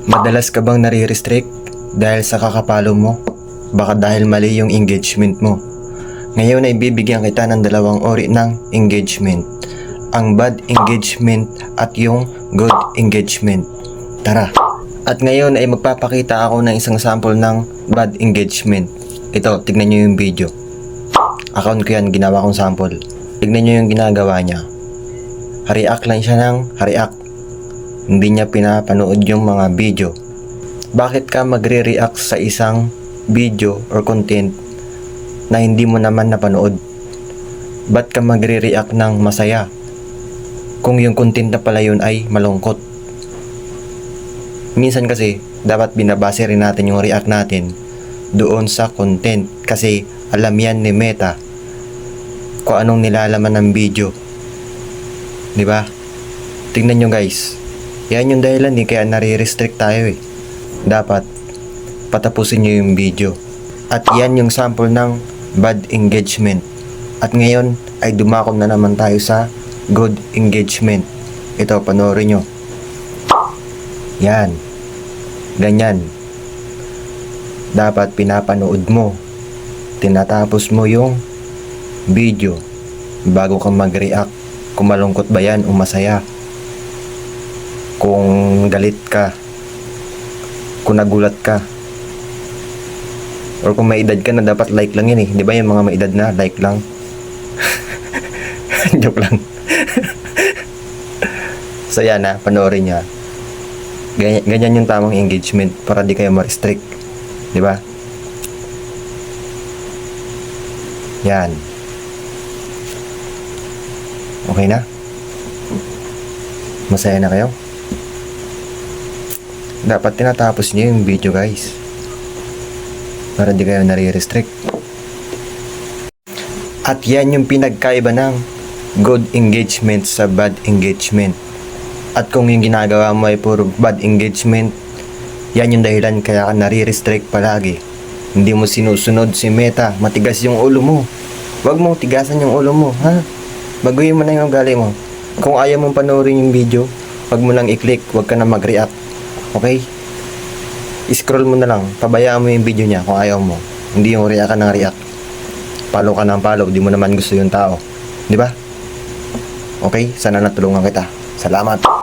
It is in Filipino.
Madalas ka bang nare-restrict dahil sa kakapalo mo? Baka dahil mali yung engagement mo. Ngayon ay bibigyan kita ng dalawang uri ng engagement. Ang bad engagement at yung good engagement. Tara! At ngayon ay magpapakita ako ng isang sample ng bad engagement. Ito, tignan nyo yung video. Account ko yan, ginawa kong sample. Tignan nyo yung ginagawa niya. React lang siya ng react. Hindi niya pinapanood yung mga video. Bakit ka magre-react sa isang video or content na hindi mo naman napanood? Ba't ka magre-react ng masaya kung yung content na pala yun ay malungkot? Minsan kasi dapat binabase rin natin yung react natin doon sa content kasi alam yan ni Meta kung anong nilalaman ng video. Diba? Tingnan nyo guys. Yan yung dahilan kaya nare-restrict tayo eh. Dapat patapusin nyo yung video. At yan yung sample ng bad engagement. At ngayon ay dumako na naman tayo sa good engagement. Ito, panoorin nyo. Yan. Ganyan. Dapat pinapanood mo. Tinatapos mo yung video bago ka mag-react. Kung malungkot ba yan o masaya. Kung galit ka. Kung nagulat ka. Or kung may edad ka na dapat like lang yan eh. Di ba yung mga may edad na like lang? Joke lang. So yan ha, panoorin niya. Ganyan yung tamang engagement para di kayo ma-restrict. Di ba? Yan. Okay na? Masaya na kayo? Dapat tinatapos niyo yung video guys. Para di kayo nare-restrict. At yan yung pinagkaiba ng good engagement sa bad engagement. At kung yung ginagawa mo ay puro bad engagement, yan yung dahilan kaya ka nare-restrict palagi. Hindi mo sinusunod si Meta, matigas yung ulo mo. Huwag mong tigasan yung ulo mo, ha? Baguhin mo na yung ugali mo. Kung ayaw mong panoorin yung video, huwag mo lang i-click, huwag ka na mag-react. Okay? I-scroll mo na lang, pabayaan mo yung video niya kung ayaw mo. Hindi yung react ka ng react. Follow ka ng follow, di mo naman gusto yung tao. Di ba? Okay? Sana natulungan kita. Salamat!